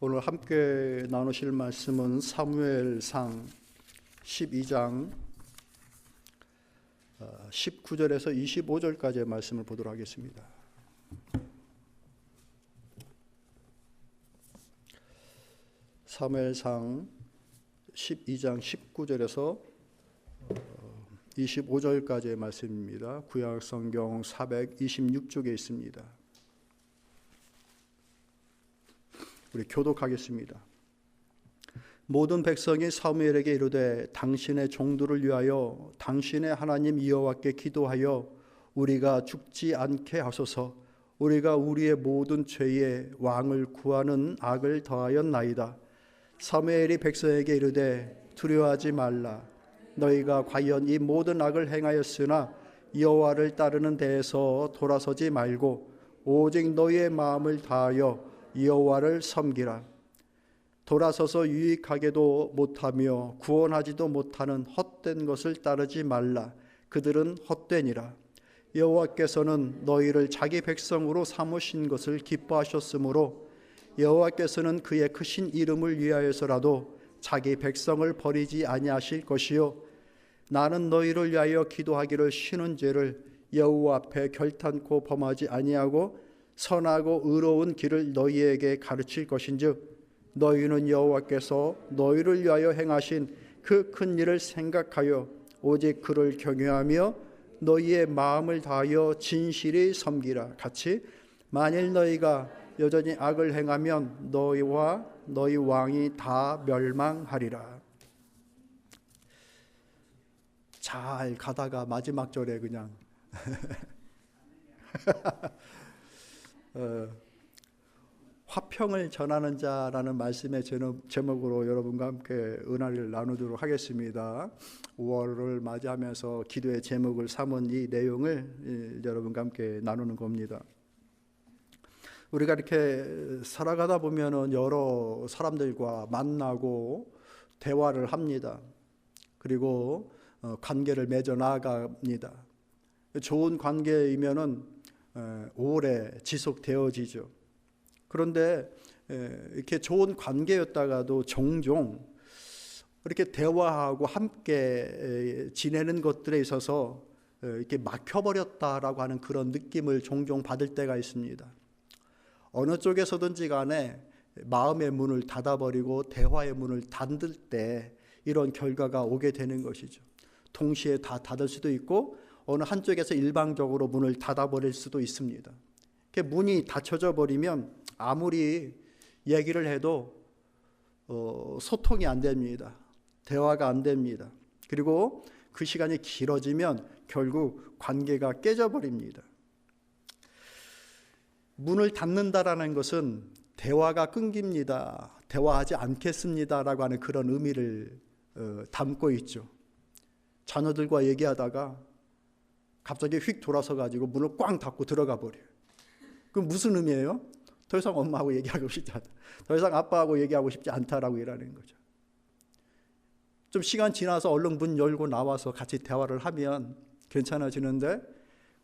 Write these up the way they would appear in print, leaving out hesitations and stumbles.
오늘 함께 나누실 말씀은 사무엘상 12장 19절에서 25절까지의 말씀을 보도록 하겠습니다. 사무엘상 12장 19절에서 25절까지의 말씀입니다. 구약성경 426쪽에 있습니다. 우리 교독하겠습니다. 모든 백성이 사무엘에게 이르되 당신의 종들을 위하여 당신의 하나님 여호와께 기도하여 우리가 죽지 않게 하소서. 우리가 우리의 모든 죄에 왕을 구하는 악을 더하였나이다. 사무엘이 백성에게 이르되 두려워하지 말라. 너희가 과연 이 모든 악을 행하였으나 여호와를 따르는 데에서 돌아서지 말고 오직 너희의 마음을 다하여 여호와를 섬기라. 돌아서서 유익하게도 못하며 구원하지도 못하는 헛된 것을 따르지 말라. 그들은 헛되니라. 여호와께서는 너희를 자기 백성으로 삼으신 것을 기뻐하셨으므로 여호와께서는 그의 크신 이름을 위하여서라도 자기 백성을 버리지 아니하실 것이요 나는 너희를 위하여 기도하기를 쉬는 죄를 여호와 앞에 결탄코 범하지 아니하고 선하고 의로운 길을 너희에게 가르칠 것인즉 너희는 여호와께서 너희를 위하여 행하신 그 큰 일을 생각하여 오직 그를 경외하며 너희의 마음을 다하여 진실히 섬기라. 같이 만일 너희가 여전히 악을 행하면 너희와 너희 왕이 다 멸망하리라. 잘 가다가 마지막 절에 그냥 화평을 전하는 자라는 말씀의 제목으로 여러분과 함께 은혜를 나누도록 하겠습니다. 5월을 맞이하면서 기도의 제목을 삼은 이 내용을 여러분과 함께 나누는 겁니다. 우리가 이렇게 살아가다 보면은 여러 사람들과 만나고 대화를 합니다. 그리고 관계를 맺어 나아갑니다. 좋은 관계이면은 오래 지속되어지죠. 그런데 이렇게 좋은 관계였다가도 종종 이렇게 대화하고 함께 지내는 것들에 있어서 이렇게 막혀버렸다라고 하는 그런 느낌을 종종 받을 때가 있습니다. 어느 쪽에서든지 간에 마음의 문을 닫아버리고 대화의 문을 닫을 때 이런 결과가 오게 되는 것이죠. 동시에 다 닫을 수도 있고 어느 한쪽에서 일방적으로 문을 닫아버릴 수도 있습니다. 문이 닫혀져 버리면 아무리 얘기를 해도 소통이 안 됩니다. 대화가 안 됩니다. 그리고 그 시간이 길어지면 결국 관계가 깨져버립니다. 문을 닫는다라는 것은 대화가 끊깁니다. 대화하지 않겠습니다라고 하는 그런 의미를 담고 있죠. 자녀들과 얘기하다가 갑자기 휙 돌아서 가지고 문을 꽝 닫고 들어가 버려요. 그럼 무슨 의미예요? 더 이상 엄마하고 얘기하고 싶지 않다. 더 이상 아빠하고 얘기하고 싶지 않다라고 일하는 거죠. 좀 시간 지나서 얼른 문 열고 나와서 같이 대화를 하면 괜찮아지는데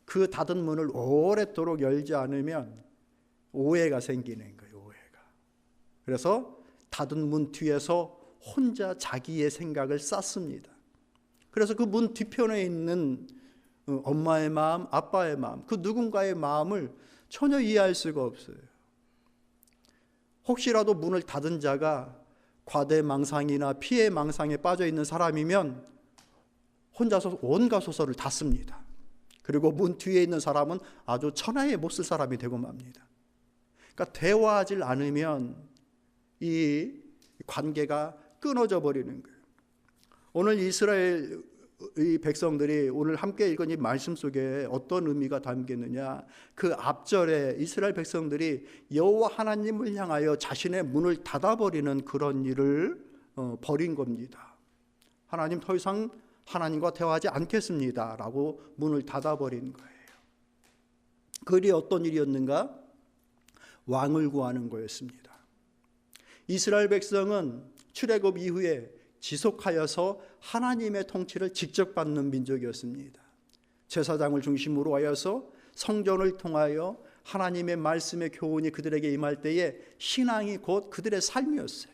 그 닫은 문을 오랫도록 열지 않으면 오해가 생기는 거예요. 오해가. 그래서 닫은 문 뒤에서 혼자 자기의 생각을 쌓습니다. 그래서 그 문 뒤편에 있는 엄마의 마음, 아빠의 마음, 그 누군가의 마음을 전혀 이해할 수가 없어요. 혹시라도 문을 닫은 자가 과대망상이나 피해망상에 빠져 있는 사람이면 혼자서 온갖 소설을 다 씁니다. 그리고 문 뒤에 있는 사람은 아주 천하에 못 쓸 사람이 되고 맙니다. 그러니까 대화하지 않으면 이 관계가 끊어져 버리는 거예요. 오늘 이스라엘 이 백성들이 오늘 함께 읽은 이 말씀 속에 어떤 의미가 담겼느냐, 그 앞절에 이스라엘 백성들이 여호와 하나님을 향하여 자신의 문을 닫아버리는 그런 일을 벌인 겁니다. 하나님 더 이상 하나님과 대화하지 않겠습니다 라고 문을 닫아버린 거예요. 그 일이 어떤 일이었는가? 왕을 구하는 거였습니다. 이스라엘 백성은 출애굽 이후에 지속하여서 하나님의 통치를 직접 받는 민족이었습니다. 제사장을 중심으로 하여서 성전을 통하여 하나님의 말씀의 교훈이 그들에게 임할 때에 신앙이 곧 그들의 삶이었어요.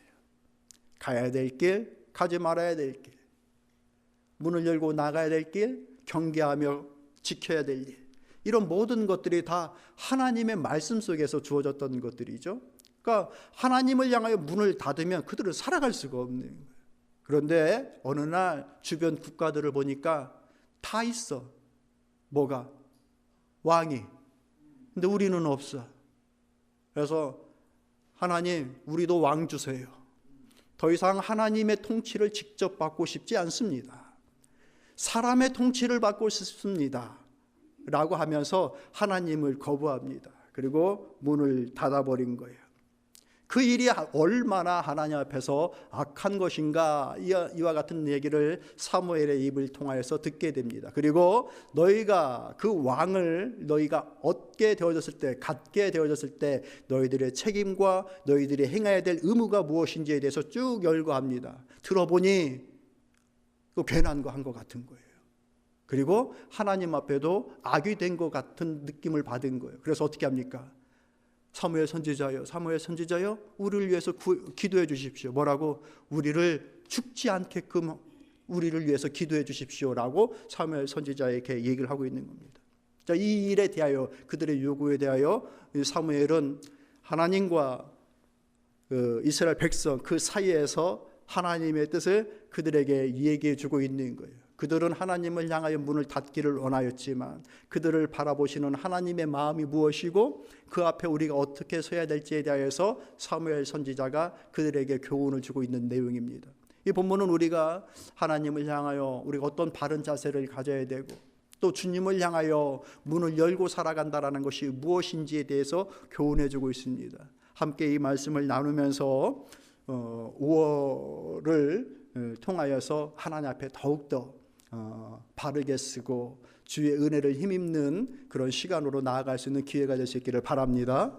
가야 될 길, 가지 말아야 될 길, 문을 열고 나가야 될 길, 경계하며 지켜야 될 일, 이런 모든 것들이 다 하나님의 말씀 속에서 주어졌던 것들이죠. 그러니까 하나님을 향하여 문을 닫으면 그들은 살아갈 수가 없는 거예요. 그런데 어느 날 주변 국가들을 보니까 다 있어. 뭐가? 왕이. 근데 우리는 없어. 그래서 하나님, 우리도 왕 주세요. 더 이상 하나님의 통치를 직접 받고 싶지 않습니다. 사람의 통치를 받고 싶습니다 라고 하면서 하나님을 거부합니다. 그리고 문을 닫아버린 거예요. 그 일이 얼마나 하나님 앞에서 악한 것인가, 이와 같은 얘기를 사무엘의 입을 통하여서 듣게 됩니다. 그리고 너희가 그 왕을 너희가 얻게 되어졌을 때, 갖게 되어졌을 때 너희들의 책임과 너희들이 행해야 될 의무가 무엇인지에 대해서 쭉 열거합니다. 들어보니 그 괜한 거 한 것 같은 거예요. 그리고 하나님 앞에도 악이 된 것 같은 느낌을 받은 거예요. 그래서 어떻게 합니까? 사무엘 선지자여, 사무엘 선지자여, 우리를 위해서 기도해 주십시오. 뭐라고? 우리를 죽지 않게끔 우리를 위해서 기도해 주십시오라고 사무엘 선지자에게 얘기를 하고 있는 겁니다. 자, 이 일에 대하여, 그들의 요구에 대하여 사무엘은 하나님과 이스라엘 백성 그 사이에서 하나님의 뜻을 그들에게 얘기해 주고 있는 거예요. 그들은 하나님을 향하여 문을 닫기를 원하였지만 그들을 바라보시는 하나님의 마음이 무엇이고 그 앞에 우리가 어떻게 서야 될지에 대하여서 사무엘 선지자가 그들에게 교훈을 주고 있는 내용입니다. 이 본문은 우리가 하나님을 향하여 우리가 어떤 바른 자세를 가져야 되고 또 주님을 향하여 문을 열고 살아간다라는 것이 무엇인지에 대해서 교훈해 주고 있습니다. 함께 이 말씀을 나누면서 5월을 통하여서 하나님 앞에 더욱더 바르게 쓰고 주의 은혜를 힘입는 그런 시간으로 나아갈 수 있는 기회가 될 수 있기를 바랍니다.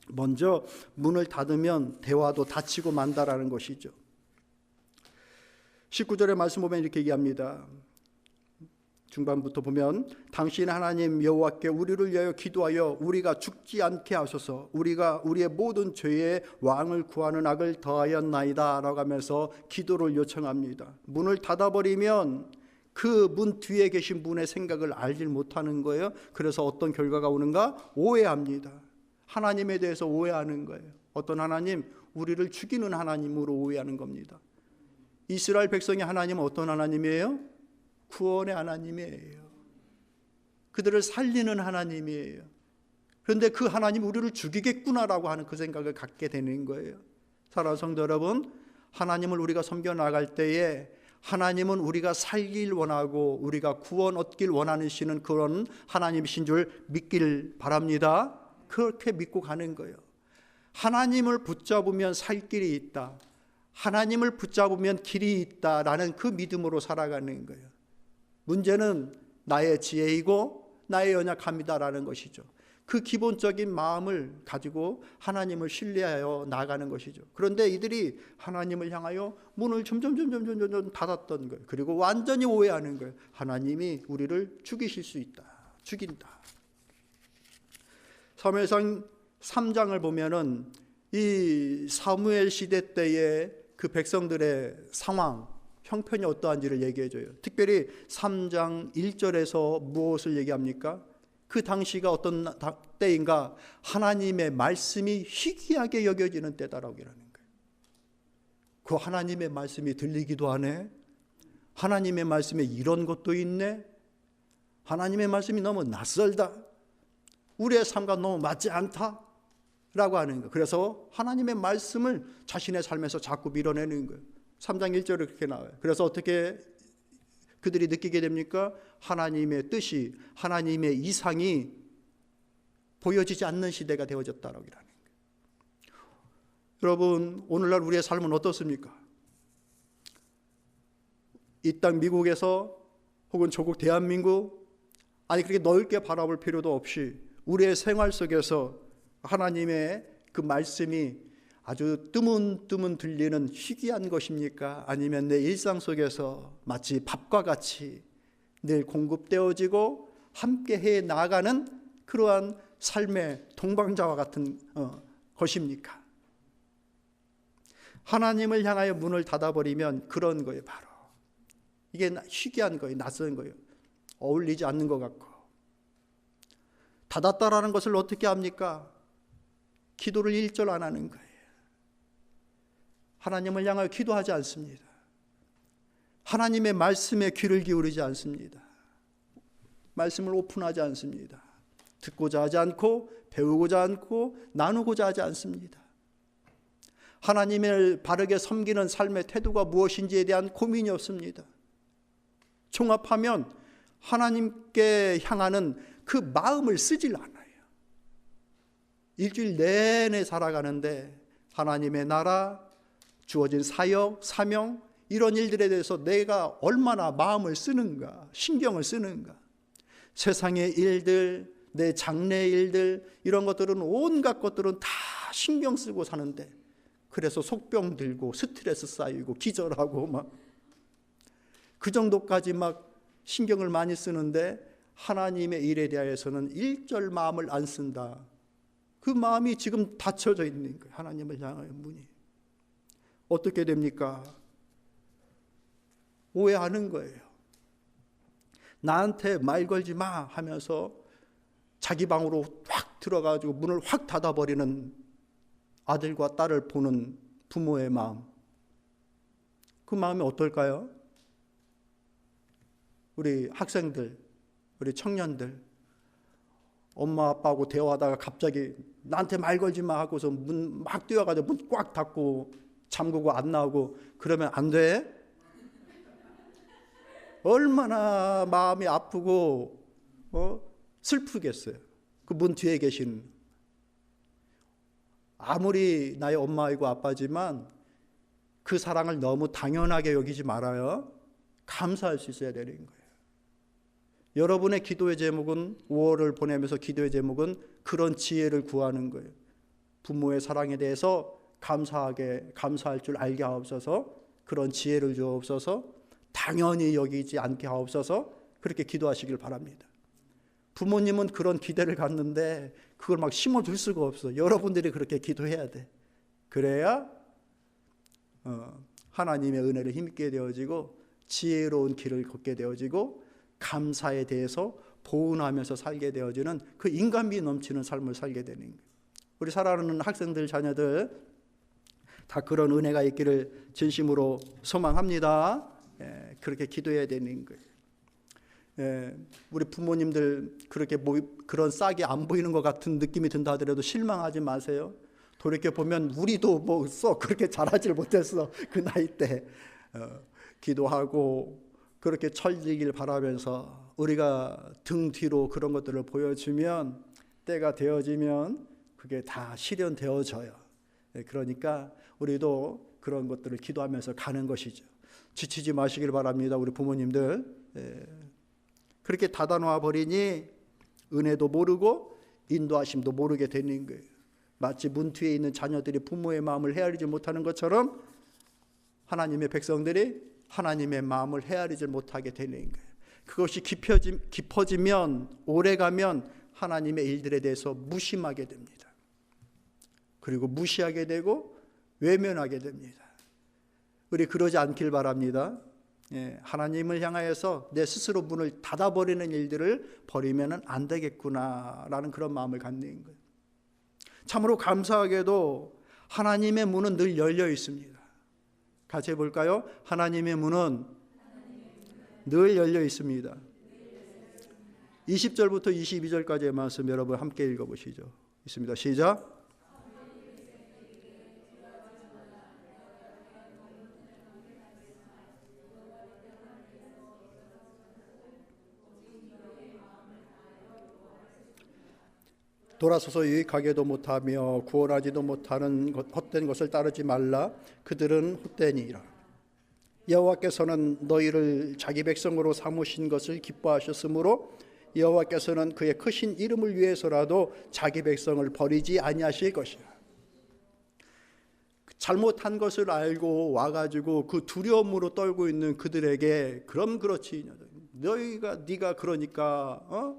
먼저 문을 닫으면 대화도 닫히고 만다라는 것이죠. 19절의 말씀 보면 이렇게 얘기합니다. 중반부터 보면 당신 하나님 여호와께 우리를 위하여 기도하여 우리가 죽지 않게 하소서. 우리가 우리의 모든 죄에 왕을 구하는 악을 더하였나이다 라고 하면서 기도를 요청합니다. 문을 닫아버리면 그 문 뒤에 계신 분의 생각을 알지 못하는 거예요. 그래서 어떤 결과가 오는가? 오해합니다. 하나님에 대해서 오해하는 거예요. 어떤 하나님? 우리를 죽이는 하나님으로 오해하는 겁니다. 이스라엘 백성의 하나님은 어떤 하나님이에요? 구원의 하나님이에요. 그들을 살리는 하나님이에요. 그런데 그 하나님 우리를 죽이겠구나라고 하는 그 생각을 갖게 되는 거예요. 사랑하는 성도 여러분, 하나님을 우리가 섬겨 나갈 때에 하나님은 우리가 살길 원하고 우리가 구원 얻길 원하시는 그런 하나님이신 줄 믿길 바랍니다. 그렇게 믿고 가는 거예요. 하나님을 붙잡으면 살 길이 있다, 하나님을 붙잡으면 길이 있다라는 그 믿음으로 살아가는 거예요. 문제는 나의 지혜이고 나의 연약함이다라는 것이죠. 그 기본적인 마음을 가지고 하나님을 신뢰하여 나아가는 것이죠. 그런데 이들이 하나님을 향하여 문을 점점 닫았던 거예요. 그리고 완전히 오해하는 거예요. 하나님이 우리를 죽이실 수 있다, 죽인다. 사무엘상 3장을 보면은 이 사무엘 시대 때의 그 백성들의 상황, 형편이 어떠한지를 얘기해줘요. 특별히 3장 1절에서 무엇을 얘기합니까? 그 당시가 어떤 때인가? 하나님의 말씀이 희귀하게 여겨지는 때다라고 하는 거예요. 그 하나님의 말씀이 들리기도 하네. 하나님의 말씀에 이런 것도 있네. 하나님의 말씀이 너무 낯설다. 우리의 삶과 너무 맞지 않다 라고 하는 거예요. 그래서 하나님의 말씀을 자신의 삶에서 자꾸 밀어내는 거예요. 3장 1절에 그렇게 나와요. 그래서 어떻게 그들이 느끼게 됩니까? 하나님의 뜻이, 하나님의 이상이 보여지지 않는 시대가 되어졌다라고 하는 거예요. 여러분, 오늘날 우리의 삶은 어떻습니까? 이 땅 미국에서 혹은 조국 대한민국, 아니 그렇게 넓게 바라볼 필요도 없이 우리의 생활 속에서 하나님의 그 말씀이 아주 뜨문뜨문 들리는 희귀한 것입니까? 아니면 내 일상 속에서 마치 밥과 같이 늘 공급되어지고 함께 해 나가는 그러한 삶의 동방자와 같은 것입니까? 하나님을 향하여 문을 닫아버리면 그런 거예요. 바로 이게 희귀한 거예요. 낯선 거예요. 어울리지 않는 것 같고. 닫았다라는 것을 어떻게 합니까? 기도를 1절 안 하는 거예요. 하나님을 향하여 기도하지 않습니다. 하나님의 말씀에 귀를 기울이지 않습니다. 말씀을 오픈하지 않습니다. 듣고자 하지 않고, 배우고자 않고, 나누고자 하지 않습니다. 하나님을 바르게 섬기는 삶의 태도가 무엇인지에 대한 고민이 없습니다. 종합하면 하나님께 향하는 그 마음을 쓰질 않아요. 일주일 내내 살아가는데 하나님의 나라, 주어진 사역, 사명, 이런 일들에 대해서 내가 얼마나 마음을 쓰는가, 신경을 쓰는가. 세상의 일들, 내 장래의 일들, 이런 것들은, 온갖 것들은 다 신경 쓰고 사는데, 그래서 속병 들고 스트레스 쌓이고 기절하고 막 그 정도까지 막 신경을 많이 쓰는데, 하나님의 일에 대해서는 1절 마음을 안 쓴다. 그 마음이 지금 닫혀져 있는 거예요. 하나님을 향하여 문이. 어떻게 됩니까? 오해하는 거예요. 나한테 말 걸지 마 하면서 자기 방으로 확 들어가지고 문을 확 닫아버리는 아들과 딸을 보는 부모의 마음. 그 마음이 어떨까요? 우리 학생들, 우리 청년들, 엄마 아빠하고 대화하다가 갑자기 나한테 말 걸지 마 하고서 문 막 뛰어가지고 문 꽉 닫고 잠그고 안 나오고 그러면 안 돼? 얼마나 마음이 아프고 슬프겠어요. 그 문 뒤에 계신, 아무리 나의 엄마이고 아빠지만 그 사랑을 너무 당연하게 여기지 말아요. 감사할 수 있어야 되는 거예요. 여러분의 기도의 제목은, 5월을 보내면서 기도의 제목은 그런 지혜를 구하는 거예요. 부모의 사랑에 대해서 감사할 줄 알게 하옵소서. 그런 지혜를 주옵소서. 당연히 여기지 않게 하옵소서. 그렇게 기도하시길 바랍니다. 부모님은 그런 기대를 갖는데 그걸 막 심어줄 수가 없어. 여러분들이 그렇게 기도해야 돼. 그래야 하나님의 은혜를 힘있게 되어지고 지혜로운 길을 걷게 되어지고 감사에 대해서 보은하면서 살게 되어지는 그 인간미 넘치는 삶을 살게 되는 거예요. 우리 사랑하는 학생들, 자녀들 다 그런 은혜가 있기를 진심으로 소망합니다. 그렇게 기도해야 되는 거예요. 우리 부모님들 그렇게 그런 싹이 안 보이는 것 같은 느낌이 든다 하더라도 실망하지 마세요. 돌이켜 보면 우리도 뭐 썩 그렇게 잘하질 못했어. 그 나이 때 기도하고 그렇게 철지길 바라면서 우리가 등 뒤로 그런 것들을 보여주면, 때가 되어지면 그게 다 실현되어져요. 그러니까 우리도 그런 것들을 기도하면서 가는 것이죠. 지치지 마시길 바랍니다. 우리 부모님들. 그렇게 닫아놓아 버리니 은혜도 모르고 인도하심도 모르게 되는 거예요. 마치 문 뒤에 있는 자녀들이 부모의 마음을 헤아리지 못하는 것처럼 하나님의 백성들이 하나님의 마음을 헤아리지 못하게 되는 거예요. 그것이 깊어지면, 오래가면 하나님의 일들에 대해서 무심하게 됩니다. 그리고 무시하게 되고 외면하게 됩니다. 우리 그러지 않길 바랍니다. 하나님을 향하여서 내 스스로 문을 닫아버리는 일들을 버리면 안 되겠구나라는 그런 마음을 갖는 거예요. 참으로 감사하게도 하나님의 문은 늘 열려 있습니다. 같이 해볼까요? 하나님의 문은 늘 열려 있습니다. 20절부터 22절까지의 말씀 여러분 함께 읽어보시죠. 있습니다. 시작. 돌아서서 유익하게도 못하며 구원하지도 못하는 헛된 것을 따르지 말라. 그들은 헛되니라. 여호와께서는 너희를 자기 백성으로 삼으신 것을 기뻐하셨으므로 여호와께서는 그의 크신 이름을 위해서라도 자기 백성을 버리지 아니하실 것이라. 잘못한 것을 알고 와가지고 그 두려움으로 떨고 있는 그들에게, 그럼 그렇지, 네가 그러니까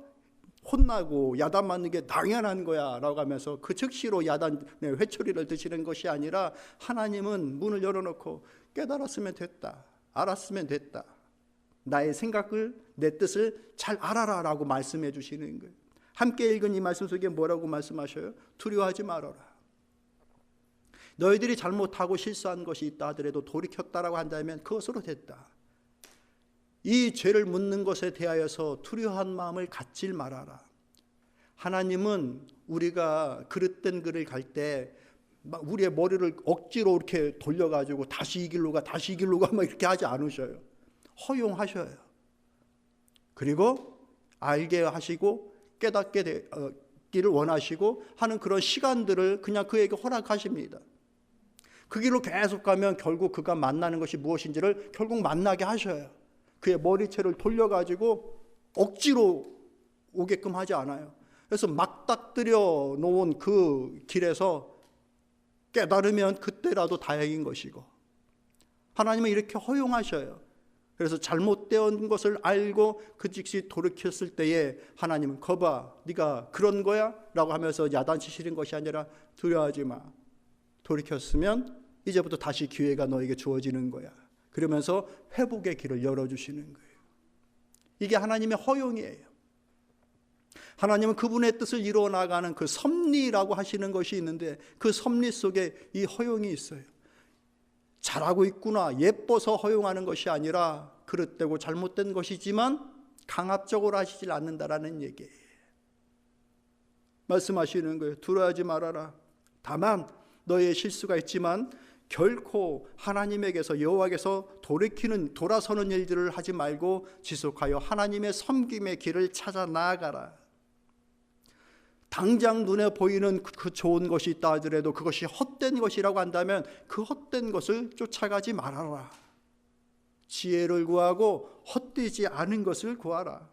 혼나고 야단맞는 게 당연한 거야 라고 하면서 그 즉시로 야단의 회초리를 드시는 것이 아니라 하나님은 문을 열어놓고 깨달았으면 됐다, 알았으면 됐다, 나의 생각을, 내 뜻을 잘 알아라 라고 말씀해 주시는 거예요. 함께 읽은 이 말씀 속에 뭐라고 말씀하셔요? 두려워하지 말아라. 너희들이 잘못하고 실수한 것이 있다 하더라도 돌이켰다라고 한다면 그것으로 됐다. 이 죄를 묻는 것에 대하여서 두려워한 마음을 갖질 말아라. 하나님은 우리가 그릇된 길을 갈 때 우리의 머리를 억지로 이렇게 돌려가지고 다시 이 길로 가, 다시 이 길로 가 막 이렇게 하지 않으셔요. 허용하셔요. 그리고 알게 하시고 깨닫게 되기를 원하시고 하는 그런 시간들을 그냥 그에게 허락하십니다. 그 길로 계속 가면 결국 그가 만나는 것이 무엇인지를 결국 만나게 하셔요. 그의 머리채를 돌려가지고 억지로 오게끔 하지 않아요. 그래서 막닥뜨려 놓은 그 길에서 깨달으면 그때라도 다행인 것이고, 하나님은 이렇게 허용하셔요. 그래서 잘못된 것을 알고 그 즉시 돌이켰을 때에 하나님은 거봐, 네가 그런 거야? 라고 하면서 야단치시는 것이 아니라 두려워하지 마. 돌이켰으면 이제부터 다시 기회가 너에게 주어지는 거야. 그러면서 회복의 길을 열어주시는 거예요. 이게 하나님의 허용이에요. 하나님은 그분의 뜻을 이루어 나가는 그 섭리라고 하시는 것이 있는데 그 섭리 속에 이 허용이 있어요. 잘하고 있구나, 예뻐서 허용하는 것이 아니라 그릇되고 잘못된 것이지만 강압적으로 하시질 않는다라는 얘기예요. 말씀하시는 거예요. 두려워하지 말아라. 다만 너의 실수가 있지만 결코 하나님에게서, 여호와께서 돌아서는 일들을 하지 말고 지속하여 하나님의 섬김의 길을 찾아 나아가라. 당장 눈에 보이는 그 좋은 것이 있다 하더라도 그것이 헛된 것이라고 한다면 그 헛된 것을 쫓아가지 말아라. 지혜를 구하고 헛되지 않은 것을 구하라.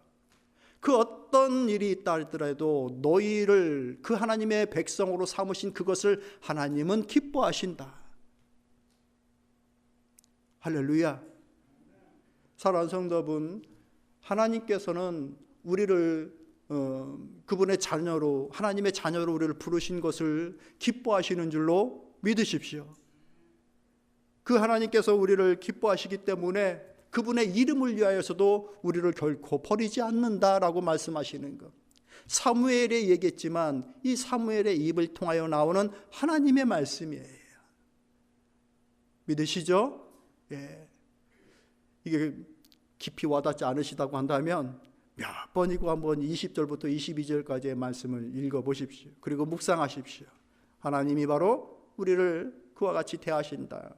그 어떤 일이 있다 하더라도 너희를 그 하나님의 백성으로 삼으신 그것을 하나님은 기뻐하신다. 할렐루야. 사랑하는 성도분, 하나님께서는 우리를 그분의 자녀로, 하나님의 자녀로 우리를 부르신 것을 기뻐하시는 줄로 믿으십시오. 그 하나님께서 우리를 기뻐하시기 때문에 그분의 이름을 위하여서도 우리를 결코 버리지 않는다라고 말씀하시는 것. 사무엘에 얘기했지만 이 사무엘의 입을 통하여 나오는 하나님의 말씀이에요. 믿으시죠? 예. 이게 깊이 와닿지 않으시다고 한다면 몇 번이고 한번 20절부터 22절까지의 말씀을 읽어보십시오. 그리고 묵상하십시오. 하나님이 바로 우리를 그와 같이 대하신다.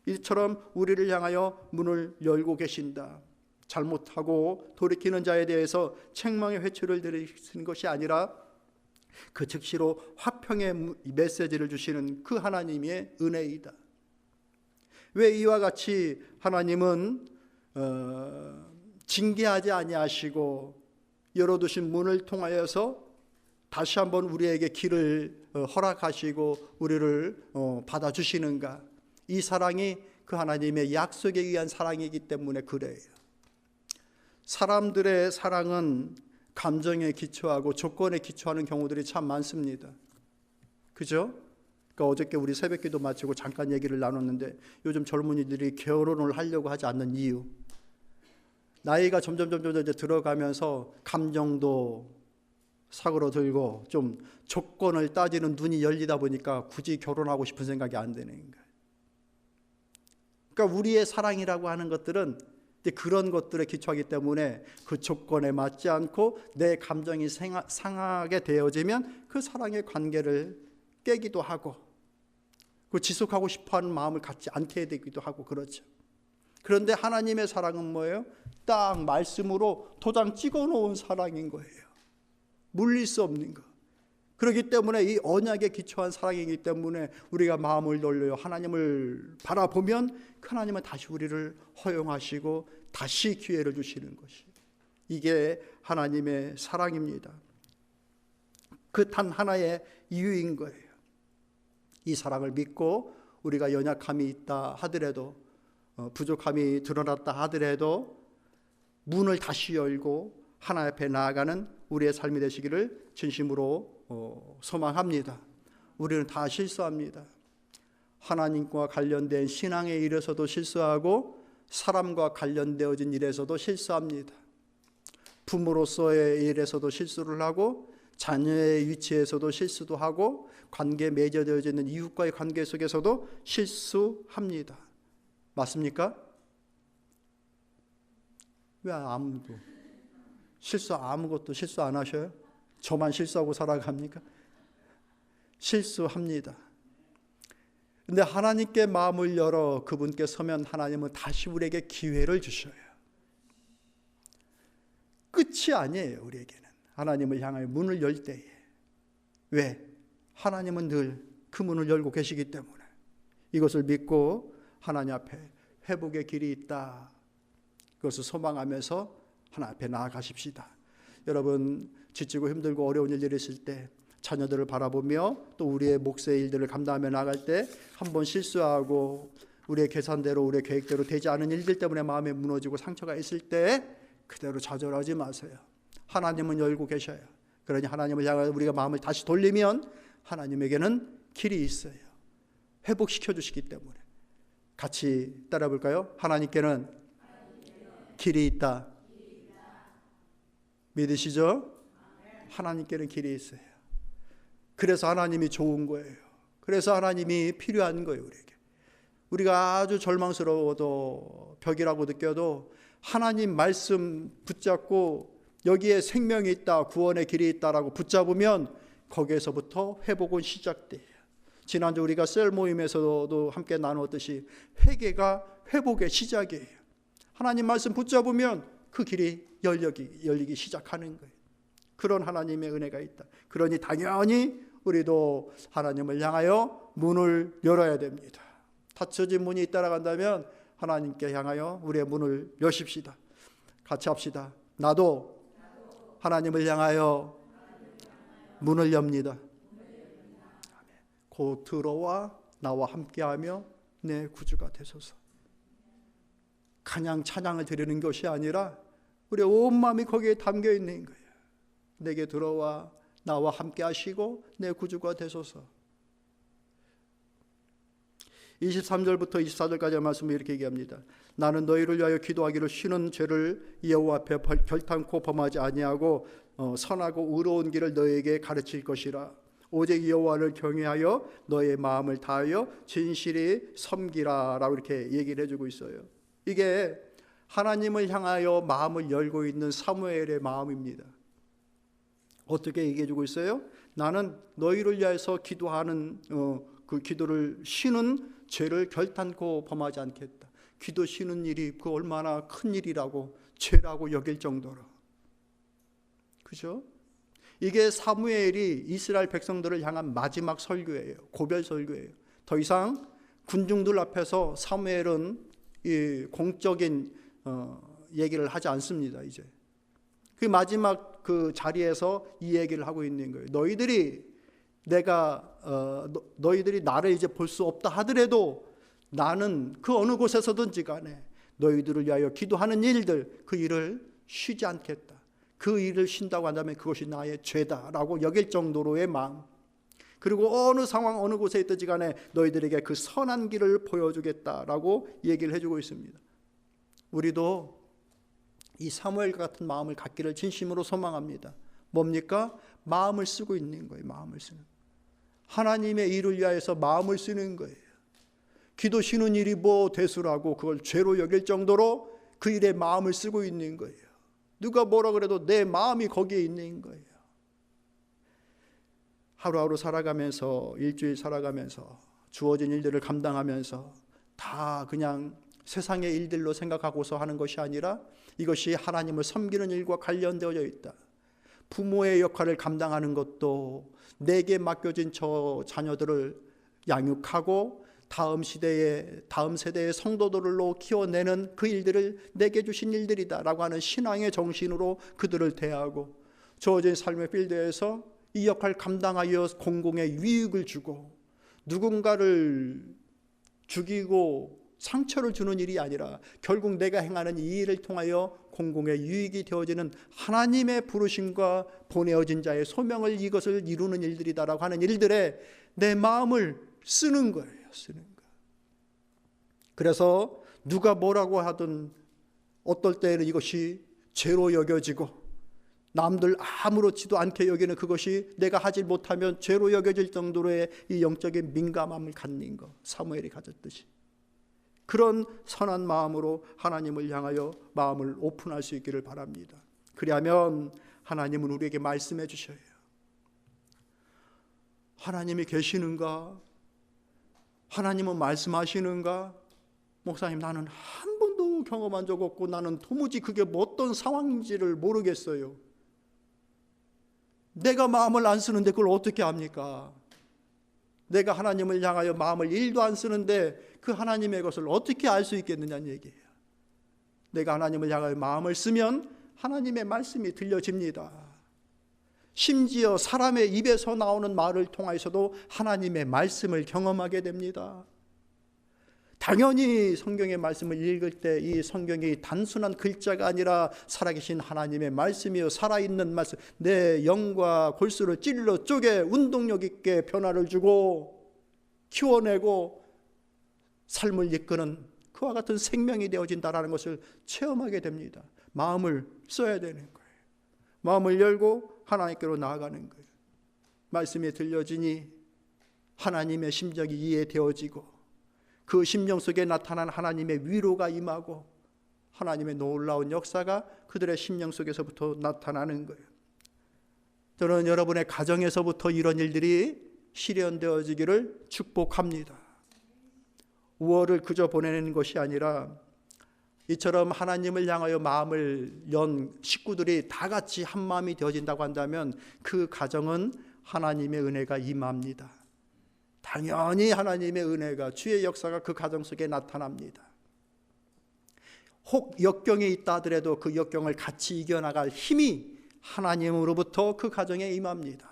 이처럼 우리를 향하여 문을 열고 계신다. 잘못하고 돌이키는 자에 대해서 책망의 회초리를 들이시는 것이 아니라 그 즉시로 화평의 메시지를 주시는 그 하나님의 은혜이다. 왜 이와 같이 하나님은 징계하지 아니하시고 열어두신 문을 통하여서 다시 한번 우리에게 길을 허락하시고 우리를 받아주시는가? 이 사랑이 그 하나님의 약속에 의한 사랑이기 때문에 그래요. 사람들의 사랑은 감정에 기초하고 조건에 기초하는 경우들이 참 많습니다. 그죠? 그러니까 어저께 우리 새벽기도 마치고 잠깐 얘기를 나눴는데 요즘 젊은이들이 결혼을 하려고 하지 않는 이유, 나이가 점점 이제 들어가면서 감정도 사그러들고 좀 조건을 따지는 눈이 열리다 보니까 굳이 결혼하고 싶은 생각이 안 드는 거예요. 그러니까 우리의 사랑이라고 하는 것들은 그런 것들에 기초하기 때문에 그 조건에 맞지 않고 내 감정이 상하게 되어지면 그 사랑의 관계를 깨기도 하고 그 지속하고 싶어하는 마음을 갖지 않게 되기도 하고 그렇죠. 그런데 하나님의 사랑은 뭐예요? 딱 말씀으로 도장 찍어놓은 사랑인 거예요. 물릴 수 없는 거. 그렇기 때문에 이 언약에 기초한 사랑이기 때문에 우리가 마음을 돌려 하나님을 바라보면 그 하나님은 다시 우리를 허용하시고 다시 기회를 주시는 것이, 이게 하나님의 사랑입니다. 그 단 하나의 이유인 거예요. 이 사랑을 믿고 우리가 연약함이 있다 하더라도, 부족함이 드러났다 하더라도 문을 다시 열고 하나님 앞에 나아가는 우리의 삶이 되시기를 진심으로 소망합니다. 우리는 다 실수합니다. 하나님과 관련된 신앙의 일에서도 실수하고 사람과 관련되어진 일에서도 실수합니다. 부모로서의 일에서도 실수를 하고 자녀의 위치에서도 실수도 하고 관계에 맺어져 있는 이웃과의 관계 속에서도 실수합니다. 맞습니까? 왜 아무도 아무것도 실수 안 하셔요? 저만 실수하고 살아갑니까? 실수합니다. 근데 하나님께 마음을 열어 그분께 서면 하나님은 다시 우리에게 기회를 주셔요. 끝이 아니에요. 우리에게는 하나님을 향하여 문을 열 때에. 왜? 하나님은 늘 그 문을 열고 계시기 때문에. 이것을 믿고 하나님 앞에 회복의 길이 있다, 그것을 소망하면서 하나님 앞에 나아가십시다. 여러분, 지치고 힘들고 어려운 일들이 있을 때, 자녀들을 바라보며 또 우리의 몫의 일들을 감당하며 나갈 때 한 번 실수하고 우리의 계산대로 우리의 계획대로 되지 않은 일들 때문에 마음이 무너지고 상처가 있을 때 그대로 좌절하지 마세요. 하나님은 열고 계셔요. 그러니 하나님을 향해 우리가 마음을 다시 돌리면 하나님에게는 길이 있어요. 회복시켜 주시기 때문에. 같이 따라 볼까요? 하나님께는 길이 있다. 믿으시죠? 하나님께는 길이 있어요. 그래서 하나님이 좋은 거예요. 그래서 하나님이 필요한 거예요. 우리가 아주 절망스러워도 벽이라고 느껴도 하나님 말씀 붙잡고 여기에 생명이 있다, 구원의 길이 있다라고 붙잡으면 거기에서부터 회복은 시작돼요. 지난주 우리가 셀 모임에서도 함께 나누었듯이 회개가 회복의 시작이에요. 하나님 말씀 붙잡으면 그 길이 열리기 시작하는 거예요. 그런 하나님의 은혜가 있다. 그러니 당연히 우리도 하나님을 향하여 문을 열어야 됩니다. 닫혀진 문이 따라간다면 하나님께 향하여 우리의 문을 여십시다. 같이 합시다. 나도 하나님을 향하여 문을 엽니다. 곧 들어와 나와 함께하며 내 구주가 되소서. 그냥 찬양을 드리는 것이 아니라 우리의 온 마음이 거기에 담겨 있는 거예요. 내게 들어와 나와 함께 하시고 내 구주가 되소서. 23절부터 24절까지의 말씀을 이렇게 얘기합니다. 나는 너희를 위하여 기도하기를 쉬는 죄를 여호와 앞에 결탄코 범하지 아니하고 선하고 의로운 길을 너희에게 가르칠 것이라. 오직 여호와를 경외하여 너의 마음을 다하여 진실히 섬기라 라고 이렇게 얘기를 해주고 있어요. 이게 하나님을 향하여 마음을 열고 있는 사무엘의 마음입니다. 어떻게 얘기해주고 있어요? 나는 너희를 위해서 기도하는 그 기도를 쉬는 죄를 결탄코 범하지 않겠다. 기도 쉬는 일이 그 얼마나 큰 일이라고 죄라고 여길 정도로. 그죠? 이게 사무엘이 이스라엘 백성들을 향한 마지막 설교예요. 고별 설교예요. 더 이상 군중들 앞에서 사무엘은 이 공적인 얘기를 하지 않습니다. 이제 그 마지막 그 자리에서 이 얘기를 하고 있는 거예요. 너희들이 나를 이제 볼 수 없다 하더라도 나는 그 어느 곳에서든지 간에 너희들을 위하여 기도하는 일들, 그 일을 쉬지 않겠다. 그 일을 쉰다고 한다면 그것이 나의 죄다라고 여길 정도로의 마음. 그리고 어느 상황 어느 곳에 있든지 간에 너희들에게 그 선한 길을 보여주겠다라고 얘기를 해주고 있습니다. 우리도 이 사무엘 같은 마음을 갖기를 진심으로 소망합니다. 뭡니까? 마음을 쓰고 있는 거예요. 마음을 쓰는. 하나님의 일을 위하여서 마음을 쓰는 거예요. 기도 쉬는 일이 뭐 대수라고 그걸 죄로 여길 정도로 그 일에 마음을 쓰고 있는 거예요. 누가 뭐라 그래도 내 마음이 거기에 있는 거예요. 하루하루 살아가면서, 일주일 살아가면서, 주어진 일들을 감당하면서 다 그냥 세상의 일들로 생각하고서 하는 것이 아니라 이것이 하나님을 섬기는 일과 관련되어 있다. 부모의 역할을 감당하는 것도 내게 맡겨진 저 자녀들을 양육하고 다음 세대의 성도들로 키워내는 그 일들을 내게 주신 일들이다라고 하는 신앙의 정신으로 그들을 대하고 주어진 삶의 필드에서 이 역할을 감당하여 공공의 유익을 주고 누군가를 죽이고 상처를 주는 일이 아니라 결국 내가 행하는 이 일을 통하여 공공의 유익이 되어지는 하나님의 부르심과 보내어진 자의 소명을 이것을 이루는 일들이다라고 하는 일들에 내 마음을 쓰는 거예요. 쓰는 거. 그래서 누가 뭐라고 하든 어떨 때는 이것이 죄로 여겨지고 남들 아무렇지도 않게 여기는 그것이 내가 하지 못하면 죄로 여겨질 정도로의 이 영적인 민감함을 갖는 것, 사무엘이 가졌듯이 그런 선한 마음으로 하나님을 향하여 마음을 오픈할 수 있기를 바랍니다. 그리하면 하나님은 우리에게 말씀해 주셔요. 하나님이 계시는가? 하나님은 말씀하시는가? 목사님, 나는 한 번도 경험한 적 없고 나는 도무지 그게 어떤 상황인지를 모르겠어요. 내가 마음을 안 쓰는데 그걸 어떻게 합니까? 내가 하나님을 향하여 마음을 1도 안 쓰는데 그 하나님의 것을 어떻게 알 수 있겠느냐는 얘기예요. 내가 하나님을 향하여 마음을 쓰면 하나님의 말씀이 들려집니다. 심지어 사람의 입에서 나오는 말을 통해서도 하나님의 말씀을 경험하게 됩니다. 당연히 성경의 말씀을 읽을 때 이 성경이 단순한 글자가 아니라 살아계신 하나님의 말씀이요 살아있는 말씀, 내 영과 골수를 찔러 쪼개 운동력 있게 변화를 주고 키워내고 삶을 이끄는 그와 같은 생명이 되어진다는 것을 체험하게 됩니다. 마음을 써야 되는 거예요. 마음을 열고 하나님께로 나아가는 거예요. 말씀이 들려지니 하나님의 심정이 이해되어지고 그 심령 속에 나타난 하나님의 위로가 임하고 하나님의 놀라운 역사가 그들의 심령 속에서부터 나타나는 거예요. 저는 여러분의 가정에서부터 이런 일들이 실현되어지기를 축복합니다. 우월을 그저 보내는 것이 아니라 이처럼 하나님을 향하여 마음을 연 식구들이 다 같이 한 마음이 되어진다고 한다면 그 가정은 하나님의 은혜가 임합니다. 당연히 하나님의 은혜가 주의 역사가 그 가정 속에 나타납니다. 혹 역경이 있다 하더라도 그 역경을 같이 이겨나갈 힘이 하나님으로부터 그 가정에 임합니다.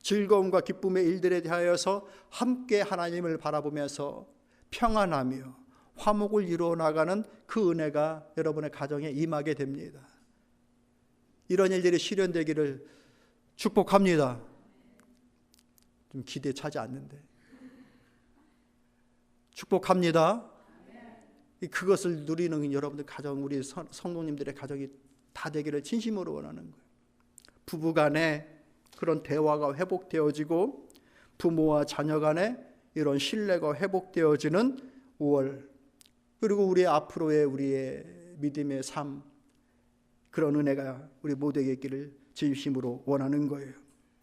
즐거움과 기쁨의 일들에 대하여서 함께 하나님을 바라보면서 평안하며 화목을 이루어 나가는 그 은혜가 여러분의 가정에 임하게 됩니다. 이런 일들이 실현되기를 축복합니다. 좀 기대 차지 않는데 축복합니다. 그것을 누리는 여러분들 가정, 우리 성도님들의 가정이 다 되기를 진심으로 원하는 거예요. 부부간에 그런 대화가 회복되어지고 부모와 자녀 간에 이런 신뢰가 회복되어지는 5월, 그리고 우리 앞으로의 우리의 믿음의 삶, 그런 은혜가 우리 모두에게 있기를 진심으로 원하는 거예요.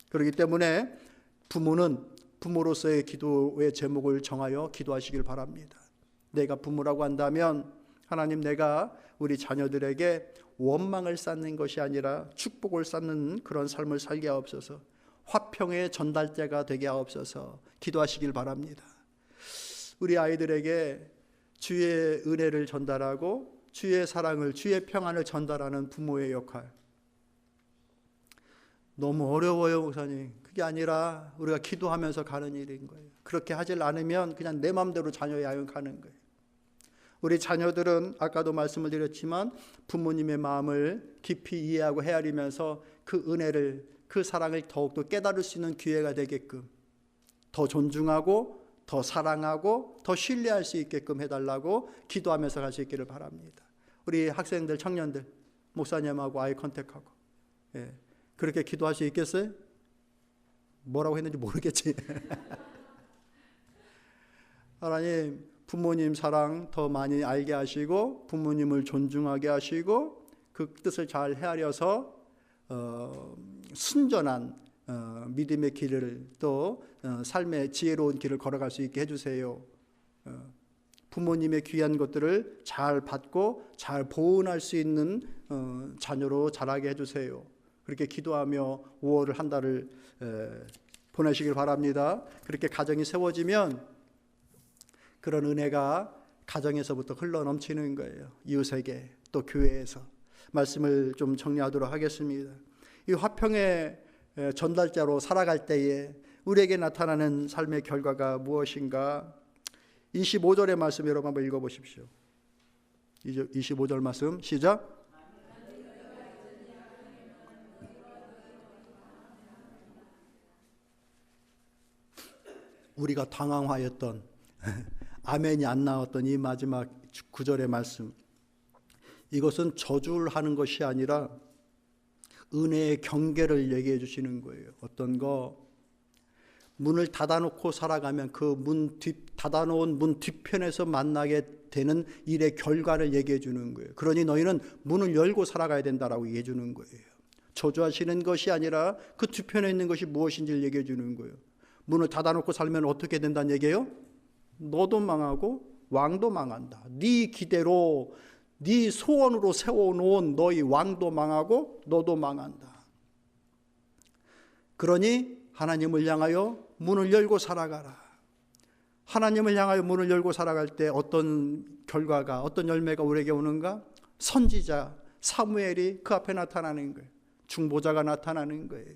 그렇기 때문에 부모는 부모로서의 기도의 제목을 정하여 기도하시길 바랍니다. 내가 부모라고 한다면 하나님, 내가 우리 자녀들에게 원망을 쌓는 것이 아니라 축복을 쌓는 그런 삶을 살게 하옵소서. 화평의 전달자가 되게 하옵소서. 기도하시길 바랍니다. 우리 아이들에게 주의 은혜를 전달하고 주의 사랑을, 주의 평안을 전달하는 부모의 역할, 너무 어려워요, 목사님. 그게 아니라 우리가 기도하면서 가는 일인 거예요. 그렇게 하질 않으면 그냥 내 마음대로 자녀의 양을 가는 거예요. 우리 자녀들은 아까도 말씀을 드렸지만 부모님의 마음을 깊이 이해하고 헤아리면서 그 은혜를, 그 사랑을 더욱더 깨달을 수 있는 기회가 되게끔 더 존중하고 더 사랑하고 더 신뢰할 수 있게끔 해달라고 기도하면서 갈 수 있기를 바랍니다. 우리 학생들, 청년들, 목사님하고 아이 컨택하고, 그렇게 기도할 수 있겠어요? 뭐라고 했는지 모르겠지. 하나님, 부모님 사랑 더 많이 알게 하시고 부모님을 존중하게 하시고 그 뜻을 잘 헤아려서 순전한 믿음의 길을, 또 삶의 지혜로운 길을 걸어갈 수 있게 해주세요. 부모님의 귀한 것들을 잘 받고 잘 보온할 수 있는 자녀로 자라게 해주세요. 그렇게 기도하며 5월을 한 달을 보내시길 바랍니다. 그렇게 가정이 세워지면 그런 은혜가 가정에서부터 흘러넘치는 거예요. 이웃에게, 또 교회에서. 말씀을 좀 정리하도록 하겠습니다. 이 화평의 전달자로 살아갈 때에 우리에게 나타나는 삶의 결과가 무엇인가? 25절의 말씀 여러분 한번 읽어보십시오. 25절 말씀 시작. 우리가 당황하였던 아멘이 안 나왔던 이 마지막 9절의 말씀, 이것은 저주를 하는 것이 아니라 은혜의 경계를 얘기해 주시는 거예요. 어떤 거, 문을 닫아놓고 살아가면 그 닫아놓은 문 뒤편에서 만나게 되는 일의 결과를 얘기해 주는 거예요. 그러니 너희는 문을 열고 살아가야 된다라고 얘기해 주는 거예요. 저주하시는 것이 아니라 그 뒤편에 있는 것이 무엇인지를 얘기해 주는 거예요. 문을 닫아놓고 살면 어떻게 된다는 얘기예요? 너도 망하고 왕도 망한다. 네 기대로, 네 소원으로 세워놓은 너희 왕도 망하고 너도 망한다. 그러니 하나님을 향하여 문을 열고 살아가라. 하나님을 향하여 문을 열고 살아갈 때 어떤 결과가, 어떤 열매가 우리에게 오는가? 선지자 사무엘이 그 앞에 나타나는 거예요. 중보자가 나타나는 거예요.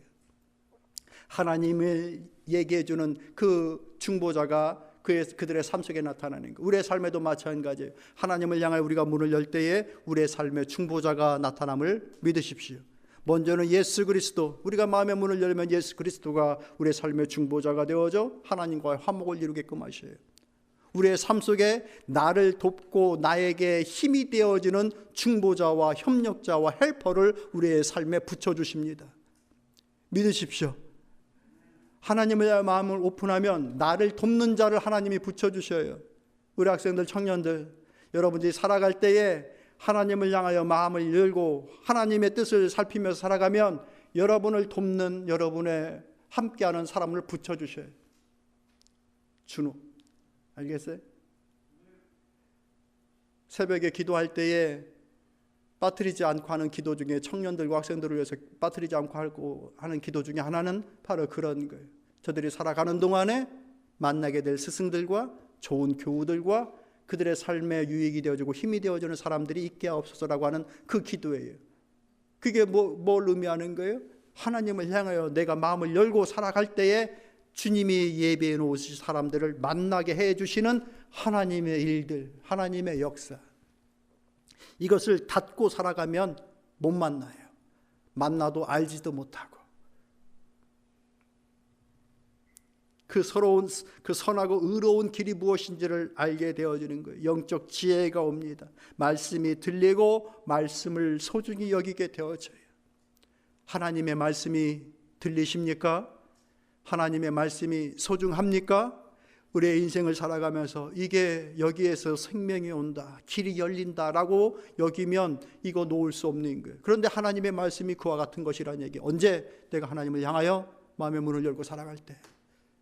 하나님을 얘기해 주는 그 중보자가 그들의 삶 속에 나타나는 거예요. 우리의 삶에도 마찬가지예요. 하나님을 향하여 우리가 문을 열 때에 우리의 삶에 중보자가 나타남을 믿으십시오. 먼저는 예수 그리스도, 우리가 마음의 문을 열면 예수 그리스도가 우리의 삶의 중보자가 되어져 하나님과의 화목을 이루게끔 하셔요. 우리의 삶 속에 나를 돕고 나에게 힘이 되어지는 중보자와 협력자와 헬퍼를 우리의 삶에 붙여주십니다. 믿으십시오. 하나님을 향해 마음을 오픈하면 나를 돕는 자를 하나님이 붙여주셔요. 우리 학생들, 청년들, 여러분들이 살아갈 때에 하나님을 향하여 마음을 열고 하나님의 뜻을 살피면서 살아가면 여러분을 돕는, 여러분의 함께하는 사람을 붙여주셔요. 준호, 알겠어요? 새벽에 기도할 때에 빠뜨리지 않고 하는 기도 중에, 청년들과 학생들을 위해서 빠뜨리지 않고 하는 기도 중에 하나는 바로 그런 거예요. 저들이 살아가는 동안에 만나게 될 스승들과 좋은 교우들과 그들의 삶에 유익이 되어지고 힘이 되어지는 사람들이 있게 하옵소서라고 하는 그 기도예요. 그게 뭘 의미하는 거예요? 하나님을 향하여 내가 마음을 열고 살아갈 때에 주님이 예배해 놓으신 사람들을 만나게 해주시는 하나님의 일들, 하나님의 역사, 이것을 닫고 살아가면 못 만나요. 만나도 알지도 못하고. 그 선하고 의로운 길이 무엇인지를 알게 되어지는 거예요. 영적 지혜가 옵니다. 말씀이 들리고 말씀을 소중히 여기게 되어져요. 하나님의 말씀이 들리십니까? 하나님의 말씀이 소중합니까? 우리의 인생을 살아가면서 이게 여기에서 생명이 온다, 길이 열린다라고 여기면 이거 놓을 수 없는 거예요. 그런데 하나님의 말씀이 그와 같은 것이라는 얘기. 언제 내가 하나님을 향하여 마음의 문을 열고 살아갈 때.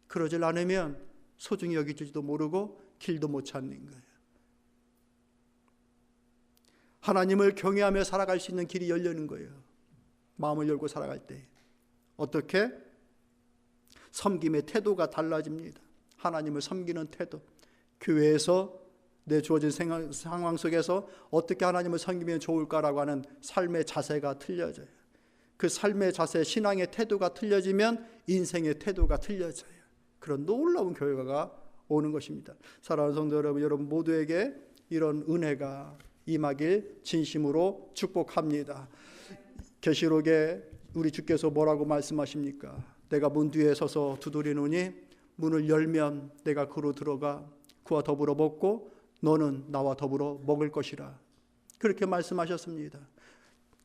그러질 않으면 소중히 여기지도 모르고 길도 못 찾는 거예요. 하나님을 경외하며 살아갈 수 있는 길이 열리는 거예요. 마음을 열고 살아갈 때. 어떻게? 섬김의 태도가 달라집니다. 하나님을 섬기는 태도. 교회에서 내 주어진 상황 속에서 어떻게 하나님을 섬기면 좋을까라고 하는 삶의 자세가 틀려져요. 그 삶의 자세, 신앙의 태도가 틀려지면 인생의 태도가 틀려져요. 그런 놀라운 결과가 오는 것입니다. 사랑하는 성도 여러분, 여러분 모두에게 이런 은혜가 임하길 진심으로 축복합니다. 계시록에 우리 주께서 뭐라고 말씀하십니까? 내가 문 뒤에 서서 두드리노니 문을 열면 내가 그로 들어가 그와 더불어 먹고 너는 나와 더불어 먹을 것이라. 그렇게 말씀하셨습니다.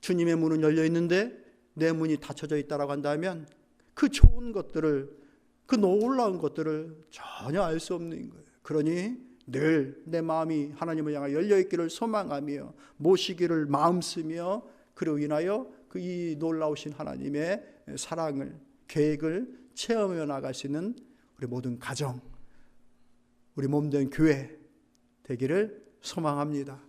주님의 문은 열려 있는데 내 문이 닫혀져 있다라고 한다면 그 좋은 것들을, 그 놀라운 것들을 전혀 알 수 없는 거예요. 그러니 늘 내 마음이 하나님을 향해 열려있기를 소망하며 모시기를 마음 쓰며 그로 인하여 그 이 놀라우신 하나님의 사랑을, 계획을 체험해 나갈 수 있는 우리 모든 가정, 우리 몸된 교회 되기를 소망합니다.